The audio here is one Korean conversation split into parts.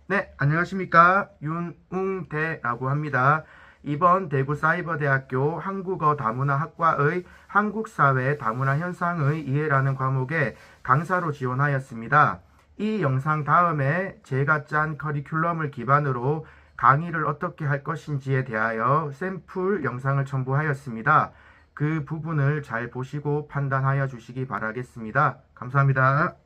네, 안녕하십니까. 윤웅대라고 합니다. 이번 대구사이버대학교 한국어 다문화학과의 한국사회 다문화 현상의 이해라는 과목에 강사로 지원하였습니다. 이 영상 다음에 제가 짠 커리큘럼을 기반으로 강의를 어떻게 할 것인지에 대하여 샘플 영상을 첨부하였습니다. 그 부분을 잘 보시고 판단하여 주시기 바라겠습니다. 감사합니다.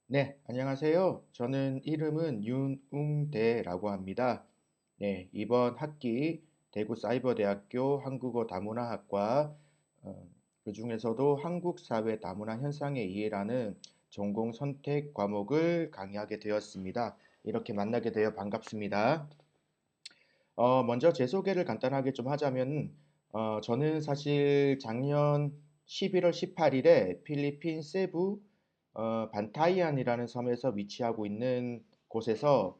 네, 안녕하세요. 저는 이름은 윤웅대라고 합니다. 네, 이번 학기 대구사이버대학교 한국어 다문화학과 그중에서도 한국사회 다문화 현상의 이해라는 전공 선택 과목을 강의하게 되었습니다. 이렇게 만나게 되어 반갑습니다. 먼저 제 소개를 간단하게 좀 하자면 저는 사실 작년 11월 18일에 필리핀 세부 반타이안이라는 섬에서 위치하고 있는 곳에서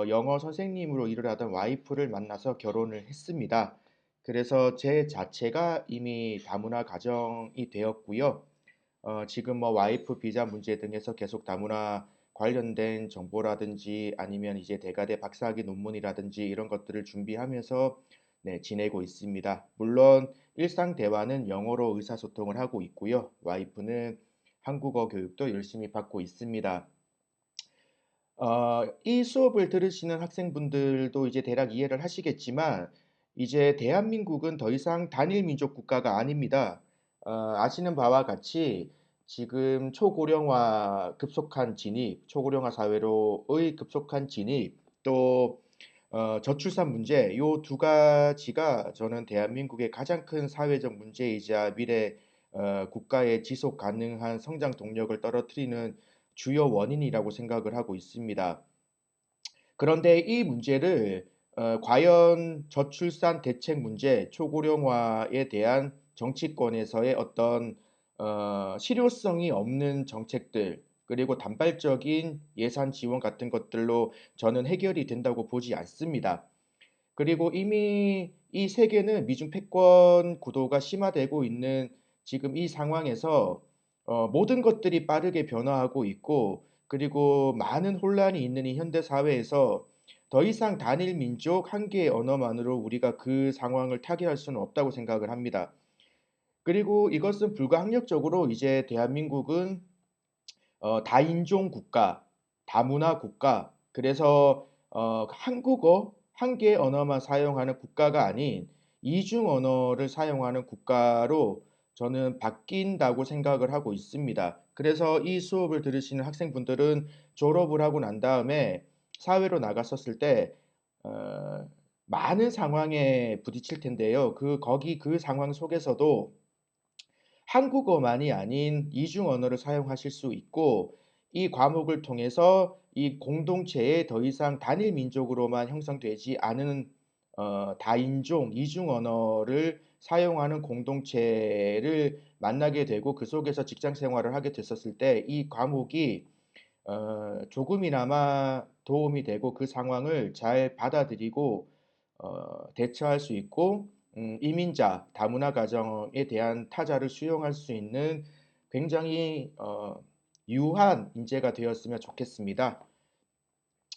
영어 선생님으로 일을 하던 와이프를 만나서 결혼을 했습니다. 그래서 제 자체가 이미 다문화 가정이 되었고요. 지금 뭐 와이프 비자 문제 등에서 계속 다문화 관련된 정보라든지 아니면 이제 대가대 박사학위 논문이라든지 이런 것들을 준비하면서 네, 지내고 있습니다. 물론 일상 대화는 영어로 의사소통을 하고 있고요. 와이프는 한국어 교육도 열심히 받고 있습니다. 이 수업을 들으시는 학생분들도 이제 대략 이해를 하시겠지만 이제 대한민국은 더 이상 단일 민족 국가가 아닙니다. 아시는 바와 같이 지금 초고령화 급속한 진입, 초고령화 사회로의 급속한 진입, 또 저출산 문제, 요 두 가지가 저는 대한민국의 가장 큰 사회적 문제이자 미래 국가의 지속 가능한 성장 동력을 떨어뜨리는 주요 원인이라고 생각을 하고 있습니다. 그런데 이 문제를 과연 저출산 대책 문제, 초고령화에 대한 정치권에서의 어떤 실효성이 없는 정책들, 그리고 단발적인 예산 지원 같은 것들로 저는 해결이 된다고 보지 않습니다. 그리고 이미 이 세계는 미중 패권 구도가 심화되고 있는 지금 이 상황에서 모든 것들이 빠르게 변화하고 있고 그리고 많은 혼란이 있는 이 현대 사회에서 더 이상 단일 민족 한 개의 언어만으로 우리가 그 상황을 타개할 수는 없다고 생각을 합니다. 그리고 이것은 불가항력적으로 이제 대한민국은 다인종 국가, 다문화 국가, 그래서 한국어 한 개의 언어만 사용하는 국가가 아닌 이중 언어를 사용하는 국가로 저는 바뀐다고 생각을 하고 있습니다. 그래서 이 수업을 들으시는 학생분들은 졸업을 하고 난 다음에 사회로 나갔었을 때 어, 많은 상황에 부딪힐 텐데요. 거기 그 상황 속에서도 한국어만이 아닌 이중 언어를 사용하실 수 있고 이 과목을 통해서 이 공동체에 더 이상 단일 민족으로만 형성되지 않은 다인종 이중 언어를 사용하는 공동체를 만나게 되고 그 속에서 직장 생활을 하게 됐었을 때 이 과목이 조금이나마 도움이 되고 그 상황을 잘 받아들이고 대처할 수 있고 이민자, 다문화 가정에 대한 타자를 수용할 수 있는 굉장히 유한 인재가 되었으면 좋겠습니다.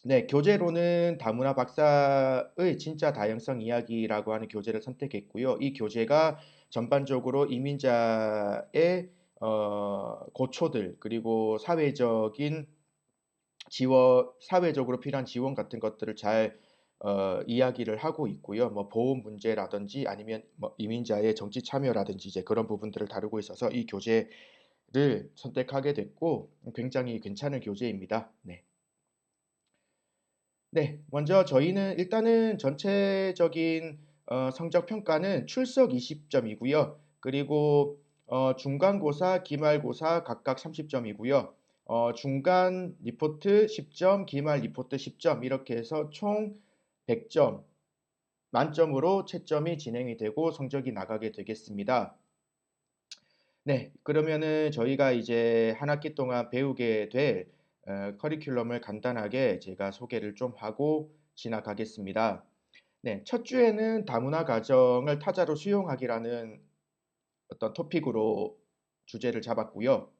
네, 교재로는 다문화 박사의 진짜 다양성 이야기라고 하는 교재를 선택했고요. 이 교재가 전반적으로 이민자의 고초들 그리고 사회적인 지원, 사회적으로 필요한 지원 같은 것들을 잘 이야기를 하고 있고요. 뭐 보험 문제라든지 아니면 뭐 이민자의 정치 참여라든지 이제 그런 부분들을 다루고 있어서 이 교재를 선택하게 됐고 굉장히 괜찮은 교재입니다. 네. 네, 먼저 저희는 일단은 전체적인 성적 평가는 출석 20점이고요. 그리고 중간고사, 기말고사 각각 30점이고요. 중간 리포트 10점, 기말 리포트 10점 이렇게 해서 총 100점 만점으로 채점이 진행이 되고 성적이 나가게 되겠습니다. 네, 그러면은 저희가 이제 한 학기 동안 배우게 될 커리큘럼을 간단하게 제가 소개를 좀 하고 지나가겠습니다. 네, 첫 주에는 다문화 가정을 타자로 수용하기라는 어떤 토픽으로 주제를 잡았고요.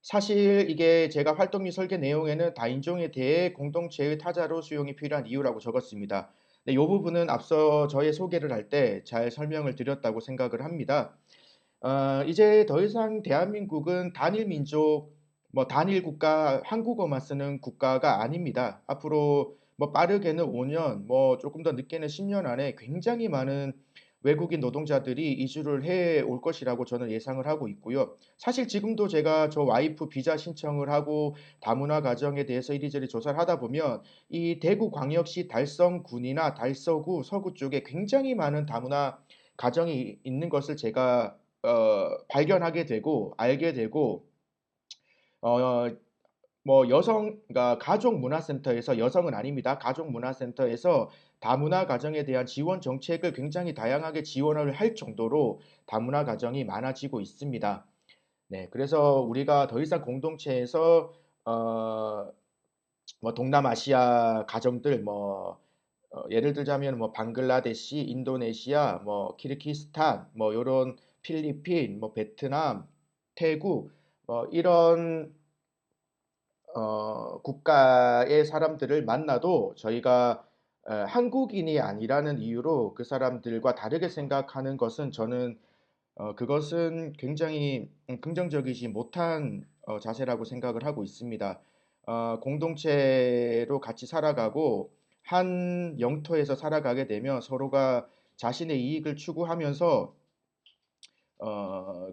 사실 이게 제가 활동비 설계 내용에는 다인종에 대해 공동체의 타자로 수용이 필요한 이유라고 적었습니다. 네, 이 부분은 앞서 저의 소개를 할 때 잘 설명을 드렸다고 생각을 합니다. 이제 더 이상 대한민국은 단일 민족, 뭐 단일 국가, 한국어만 쓰는 국가가 아닙니다. 앞으로 뭐 빠르게는 5년, 뭐 조금 더 늦게는 10년 안에 굉장히 많은 외국인 노동자들이 이주를 해 올 것이라고 저는 예상을 하고 있고요. 사실 지금도 제가 저 와이프 비자 신청을 하고 다문화 가정에 대해서 이리저리 조사를 하다 보면 이 대구광역시 달성군이나 달서구, 서구 쪽에 굉장히 많은 다문화 가정이 있는 것을 제가 발견하게 되고 알게 되고 어 뭐 그러니까 가족문화센터에서 여성은 아닙니다. 가족문화센터에서 다문화 가정에 대한 지원 정책을 굉장히 다양하게 지원을 할 정도로 다문화 가정이 많아지고 있습니다. 네, 그래서 우리가 더 이상 공동체에서 어 뭐 동남아시아 가정들 예를 들자면 뭐 방글라데시, 인도네시아, 뭐 키르기스탄, 뭐 요런 필리핀, 뭐 베트남, 태국 이런 국가의 사람들을 만나도 저희가 한국인이 아니라는 이유로 그 사람들과 다르게 생각하는 것은 저는 그것은 굉장히 긍정적이지 못한 자세라고 생각을 하고 있습니다. 공동체로 같이 살아가고 한 영토에서 살아가게 되면 서로가 자신의 이익을 추구하면서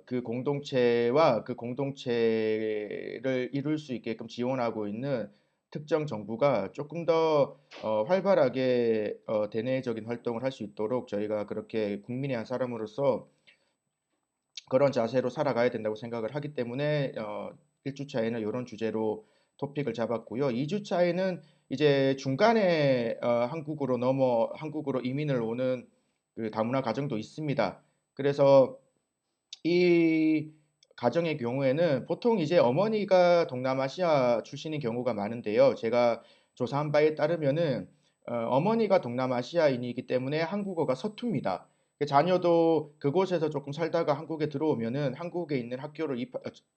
그 공동체와 그 공동체를 이룰 수 있게끔 지원하고 있는 특정 정부가 조금 더 활발하게 대내적인 활동을 할 수 있도록 저희가 그렇게 국민의 한 사람으로서 그런 자세로 살아가야 된다고 생각을 하기 때문에 1주차에는 이런 주제로 토픽을 잡았고요. 2주차에는 이제 중간에 한국으로 이민을 오는 그 다문화 가정도 있습니다. 그래서 이 가정의 경우에는 보통 이제 어머니가 동남아시아 출신인 경우가 많은데요. 제가 조사한 바에 따르면은 어머니가 동남아시아인이기 때문에 한국어가 서툽니다. 그 자녀도 그곳에서 조금 살다가 한국에 들어오면은 한국에 있는 학교를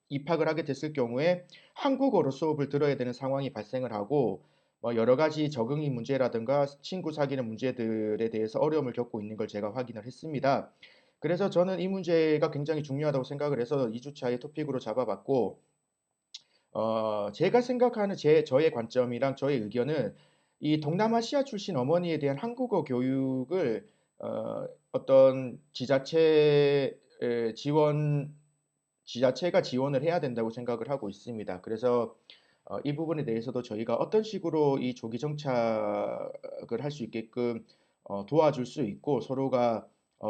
입학을 하게 됐을 경우에 한국어로 수업을 들어야 되는 상황이 발생을 하고 뭐 여러 가지 적응이 문제라든가 친구 사귀는 문제들에 대해서 어려움을 겪고 있는 걸 제가 확인을 했습니다. 그래서 저는 이 문제가 굉장히 중요하다고 생각을 해서 2주차의 토픽으로 잡아봤고, 제가 생각하는 저의 관점이랑 저의 의견은 이 동남아시아 출신 어머니에 대한 한국어 교육을 어떤 지자체가 지원을 해야 된다고 생각을 하고 있습니다. 그래서 이 부분에 대해서도 저희가 어떤 식으로 이 조기 정착을 할 수 있게끔 도와줄 수 있고 서로가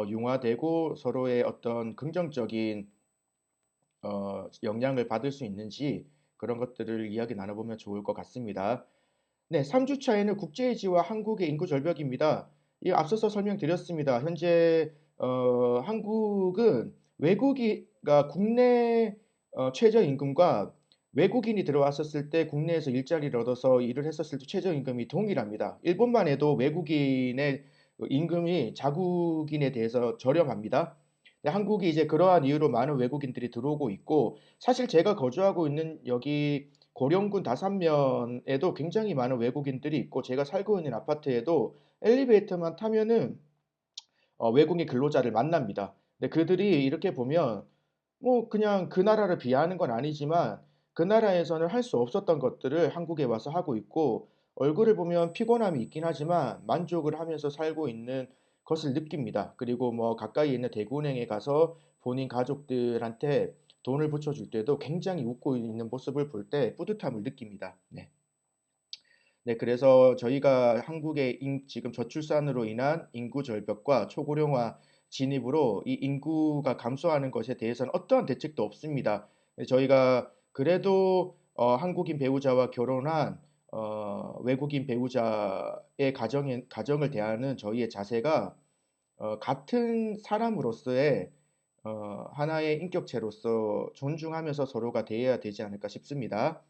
융화되고 서로의 어떤 긍정적인 영향을 받을 수 있는지 그런 것들을 이야기 나눠보면 좋을 것 같습니다. 네, 3주차에는 국제이지와 한국의 인구 절벽입니다. 이 앞서서 설명드렸습니다. 현재 한국은 외국이가 국내 최저임금과 외국인이 들어왔었을 때 국내에서 일자리를 얻어서 일을 했었을 때 최저임금이 동일합니다. 일본만 해도 외국인의 임금이 자국인에 대해서 저렴합니다. 근데 한국이 이제 그러한 이유로 많은 외국인들이 들어오고 있고 사실 제가 거주하고 있는 여기 고령군 다산면에도 굉장히 많은 외국인들이 있고 제가 살고 있는 아파트에도 엘리베이터만 타면은 외국인 근로자를 만납니다. 근데 그들이 이렇게 보면 뭐 그냥 그 나라를 비하하는 건 아니지만 그 나라에서는 할 수 없었던 것들을 한국에 와서 하고 있고 얼굴을 보면 피곤함이 있긴 하지만 만족을 하면서 살고 있는 것을 느낍니다. 그리고 뭐 가까이 있는 대구은행에 가서 본인 가족들한테 돈을 붙여줄 때도 굉장히 웃고 있는 모습을 볼 때 뿌듯함을 느낍니다. 네. 네, 그래서 저희가 한국의 지금 저출산으로 인한 인구 절벽과 초고령화 진입으로 이 인구가 감소하는 것에 대해서는 어떠한 대책도 없습니다. 네, 저희가 그래도 한국인 배우자와 결혼한 외국인 배우자의 가정을 대하는 저희의 자세가 같은 사람으로서의 하나의 인격체로서 존중하면서 서로가 대해야 되지 않을까 싶습니다.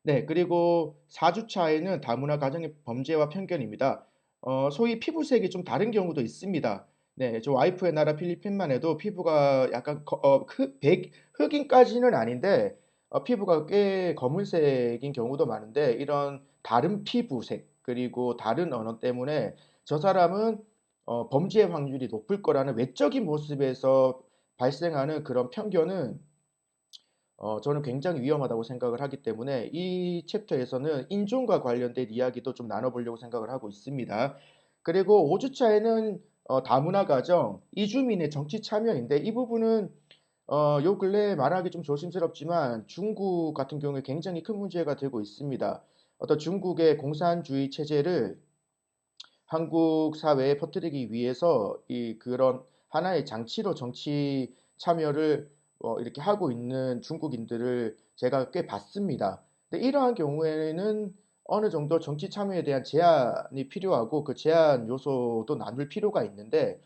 네, 그리고 4주차에는 다문화 가정의 범죄와 편견입니다. 소위 피부색이 좀 다른 경우도 있습니다. 네, 저 와이프의 나라 필리핀만 해도 피부가 약간 흑인까지는 아닌데 피부가 꽤 검은색인 경우도 많은데 이런 다른 피부색 그리고 다른 언어 때문에 저 사람은 범죄 확률이 높을 거라는 외적인 모습에서 발생하는 그런 편견은 저는 굉장히 위험하다고 생각을 하기 때문에 이 챕터에서는 인종과 관련된 이야기도 좀 나눠보려고 생각을 하고 있습니다. 그리고 5주차에는 다문화 가정, 이주민의 정치 참여인데 이 부분은 요 근래 말하기 좀 조심스럽지만 중국 같은 경우에 굉장히 큰 문제가 되고 있습니다. 어떤 중국의 공산주의 체제를 한국 사회에 퍼뜨리기 위해서 이 그런 하나의 장치로 정치 참여를 이렇게 하고 있는 중국인들을 제가 꽤 봤습니다. 근데 이러한 경우에는 어느 정도 정치 참여에 대한 제한이 필요하고 그 제한 요소도 나눌 필요가 있는데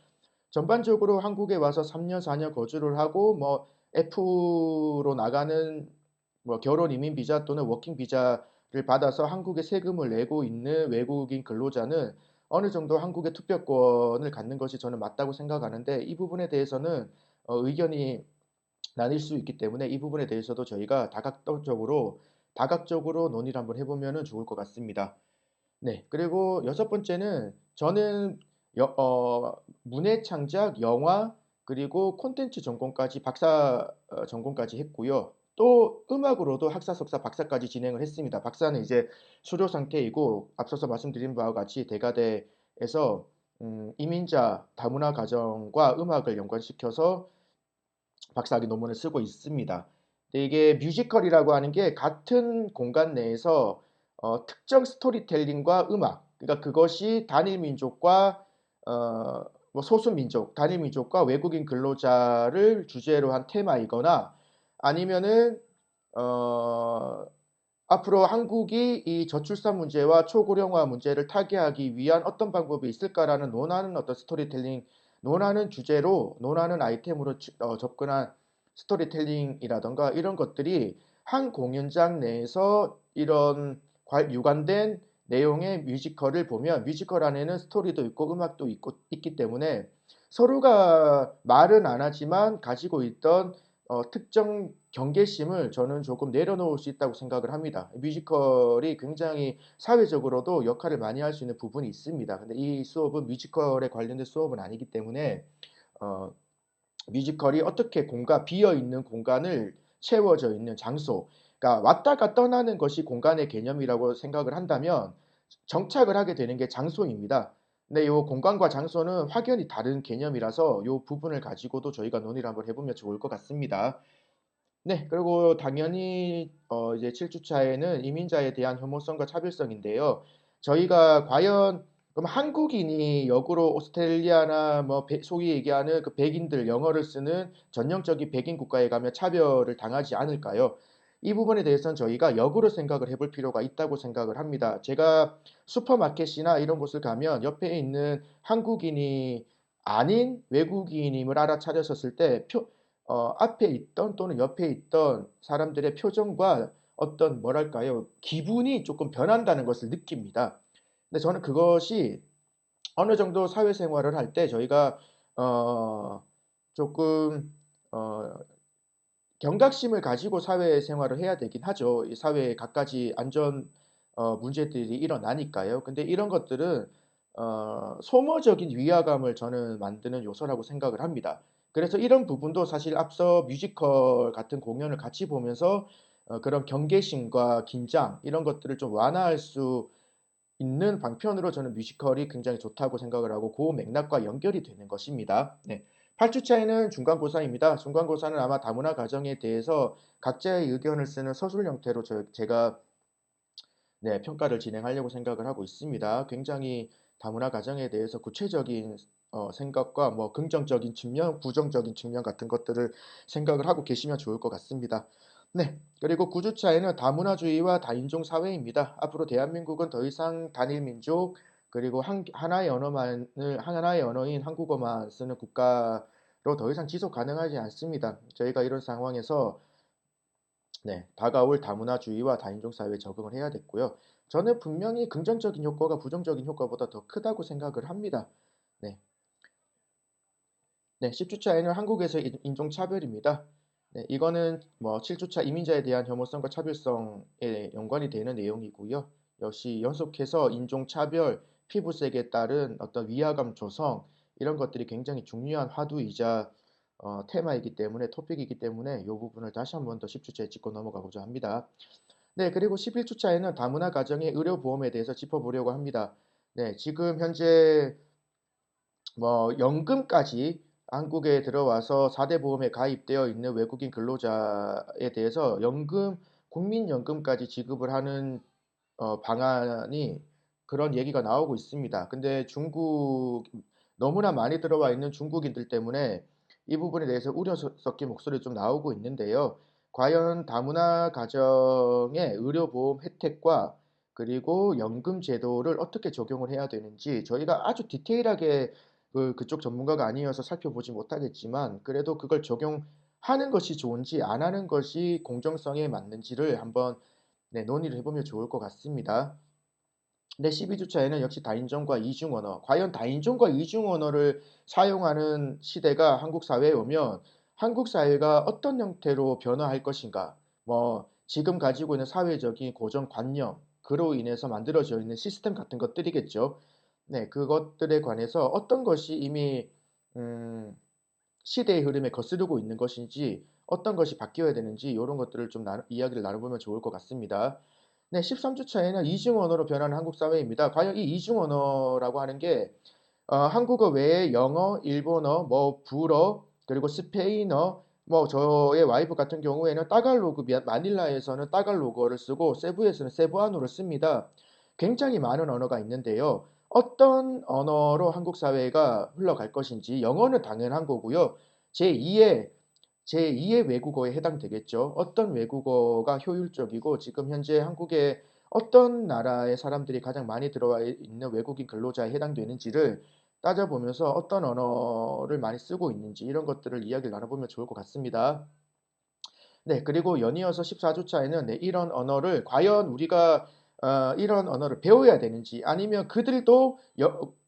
전반적으로 한국에 와서 3년, 4년 거주를 하고 뭐 F로 나가는 뭐 결혼 이민 비자 또는 워킹 비자를 받아서 한국에 세금을 내고 있는 외국인 근로자는 어느 정도 한국의 투표권을 갖는 것이 저는 맞다고 생각하는데 이 부분에 대해서는 의견이 나뉠 수 있기 때문에 이 부분에 대해서도 저희가 다각적으로 논의를 한번 해보면 좋을 것 같습니다. 네. 그리고 여섯 번째는 저는 문해 창작, 영화 그리고 콘텐츠 전공까지 박사 전공까지 했고요. 또 음악으로도 학사, 석사, 박사까지 진행을 했습니다. 박사는 이제 수료 상태이고 앞서서 말씀드린 바와 같이 대가대에서 이민자 다문화 가정과 음악을 연관시켜서 박사학위 논문을 쓰고 있습니다. 근데 이게 뮤지컬이라고 하는 게 같은 공간 내에서 특정 스토리텔링과 음악, 그러니까 그것이 단일 민족과 뭐 소수 민족, 단일 민족과 외국인 근로자를 주제로 한 테마이거나 아니면은 어, 앞으로 한국이 이 저출산 문제와 초고령화 문제를 타개하기 위한 어떤 방법이 있을까라는 논하는 어떤 스토리텔링, 논하는 주제로, 논하는 아이템으로 접근한 스토리텔링이라던가 이런 것들이 한 공연장 내에서 이런 유관된 내용의 뮤지컬을 보면 뮤지컬 안에는 스토리도 있고 음악도 있기 때문에 서로가 말은 안 하지만 가지고 있던 특정 경계심을 저는 조금 내려놓을 수 있다고 생각을 합니다. 뮤지컬이 굉장히 사회적으로도 역할을 많이 할 수 있는 부분이 있습니다. 근데 이 수업은 뮤지컬에 관련된 수업은 아니기 때문에 어, 뮤지컬이 어떻게 비어 있는 공간을 채워져 있는 장소, 그러니까 왔다가 떠나는 것이 공간의 개념이라고 생각을 한다면 정착을 하게 되는 게 장소입니다. 근데 이 공간과 장소는 확연히 다른 개념이라서 이 부분을 가지고도 저희가 논의를 한번 해보면 좋을 것 같습니다. 네. 그리고 당연히 이제 7주차에는 이민자에 대한 혐오성과 차별성인데요. 저희가 과연 그럼 한국인이 역으로 오스트레일리아나 뭐 소위 얘기하는 그 백인들 영어를 쓰는 전형적인 백인 국가에 가면 차별을 당하지 않을까요? 이 부분에 대해서는 저희가 역으로 생각을 해볼 필요가 있다고 생각을 합니다. 제가 슈퍼마켓이나 이런 곳을 가면 옆에 있는 한국인이 아닌 외국인임을 알아차렸었을 때 앞에 있던 또는 옆에 있던 사람들의 표정과 어떤 뭐랄까요? 기분이 조금 변한다는 것을 느낍니다. 근데 저는 그것이 어느 정도 사회생활을 할 때 저희가 어 조금 어 경각심을 가지고 사회생활을 해야 되긴 하죠. 이 사회에 갖가지 안전 문제들이 일어나니까요. 근데 이런 것들은 소모적인 위화감을 저는 만드는 요소라고 생각을 합니다. 그래서 이런 부분도 사실 앞서 뮤지컬 같은 공연을 같이 보면서 그런 경계심과 긴장 이런 것들을 좀 완화할 수 있는 방편으로 저는 뮤지컬이 굉장히 좋다고 생각을 하고 그 맥락과 연결이 되는 것입니다. 네. 8주차에는 중간고사입니다. 중간고사는 아마 다문화 가정에 대해서 각자의 의견을 쓰는 서술 형태로 제가 네, 평가를 진행하려고 생각을 하고 있습니다. 굉장히 다문화 가정에 대해서 구체적인 생각과 뭐 긍정적인 측면, 부정적인 측면 같은 것들을 생각을 하고 계시면 좋을 것 같습니다. 네, 그리고 9주차에는 다문화주의와 다인종 사회입니다. 앞으로 대한민국은 더 이상 단일 민족 그리고 하나의 언어인 한국어만 쓰는 국가로 더 이상 지속 가능하지 않습니다. 저희가 이런 상황에서 네, 다가올 다문화주의와 다인종 사회에 적응을 해야 됐고요. 저는 분명히 긍정적인 효과가 부정적인 효과보다 더 크다고 생각을 합니다. 네, 네, 10주차에는 한국에서 인종차별입니다. 네, 이거는 뭐 7주차 이민자에 대한 혐오성과 차별성에 연관이 되는 내용이고요. 역시 연속해서 인종차별, 피부색에 따른 어떤 위화감 조성 이런 것들이 굉장히 중요한 화두이자 테마이기 때문에 토픽이기 때문에 이 부분을 다시 한 번 더 10주차에 짚고 넘어가고자 합니다. 네, 그리고 11주차에는 다문화 가정의 의료보험에 대해서 짚어보려고 합니다. 네, 지금 현재 뭐 연금까지 한국에 들어와서 4대 보험에 가입되어 있는 외국인 근로자에 대해서 연금, 국민연금까지 지급을 하는 방안이 그런 얘기가 나오고 있습니다. 근데 중국 너무나 많이 들어와 있는 중국인들 때문에 이 부분에 대해서 우려 섞인 목소리 좀 나오고 있는데요. 과연 다문화 가정의 의료보험 혜택과 그리고 연금 제도를 어떻게 적용을 해야 되는지 저희가 아주 디테일하게 그쪽 전문가가 아니어서 살펴보지 못하겠지만 그래도 그걸 적용하는 것이 좋은지 안 하는 것이 공정성에 맞는지를 한번 네, 논의를 해보면 좋을 것 같습니다. 네, 12주차에는 역시 다인종과 이중 언어. 과연 다인종과 이중 언어를 사용하는 시대가 한국 사회에 오면 한국 사회가 어떤 형태로 변화할 것인가? 뭐 지금 가지고 있는 사회적인 고정관념, 그로 인해서 만들어져 있는 시스템 같은 것들이겠죠. 네, 그것들에 관해서 어떤 것이 이미 음, 시대의 흐름에 거스르고 있는 것인지 어떤 것이 바뀌어야 되는지 이런 것들을 좀 이야기를 나눠보면 좋을 것 같습니다. 네, 13주 차에는 이중 언어로 변하는 한국 사회입니다. 과연 이 이중 언어라고 하는 게 한국어 외에 영어, 일본어, 뭐 불어, 그리고 스페인어, 뭐 저의 와이프 같은 경우에는 따갈로그 마닐라에서는 따갈로그어를 쓰고 세부에서는 세부아노를 씁니다. 굉장히 많은 언어가 있는데요. 어떤 언어로 한국 사회가 흘러갈 것인지 영어는 당연한 거고요. 제2의 제2의 외국어에 해당되겠죠. 어떤 외국어가 효율적이고 지금 현재 한국에 어떤 나라의 사람들이 가장 많이 들어와 있는 외국인 근로자에 해당되는지를 따져보면서 어떤 언어를 많이 쓰고 있는지 이런 것들을 이야기를 나눠보면 좋을 것 같습니다. 네, 그리고 연이어서 14주차에는 네, 이런 언어를 과연 우리가 이런 언어를 배워야 되는지 아니면 그들도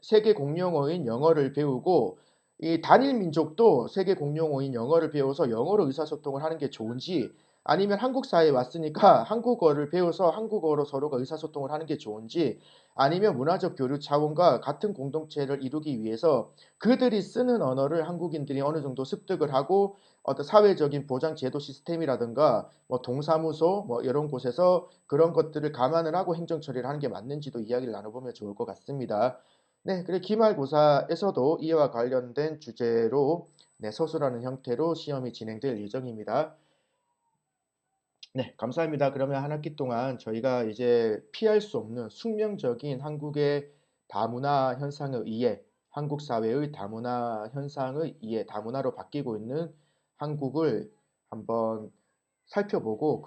세계 공용어인 영어를 배우고 이 단일 민족도 세계 공용어인 영어를 배워서 영어로 의사소통을 하는 게 좋은지 아니면 한국 사회에 왔으니까 한국어를 배워서 한국어로 서로가 의사소통을 하는 게 좋은지 아니면 문화적 교류 차원과 같은 공동체를 이루기 위해서 그들이 쓰는 언어를 한국인들이 어느 정도 습득을 하고 어떤 사회적인 보장 제도 시스템이라든가 뭐 동사무소 뭐 이런 곳에서 그런 것들을 감안을 하고 행정 처리를 하는 게 맞는지도 이야기를 나눠보면 좋을 것 같습니다. 네, 그리고 기말고사에서도 이와 관련된 주제로 네, 서술하는 형태로 시험이 진행될 예정입니다. 네, 감사합니다. 그러면 한 학기 동안 저희가 이제 피할 수 없는 숙명적인 한국의 다문화 현상의 이해, 한국 사회의 다문화 현상의 이해, 다문화로 바뀌고 있는 한국을 한번 살펴보고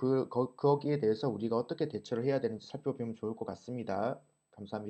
거기에 대해서 우리가 어떻게 대처를 해야 되는지 살펴보면 좋을 것 같습니다. 감사합니다.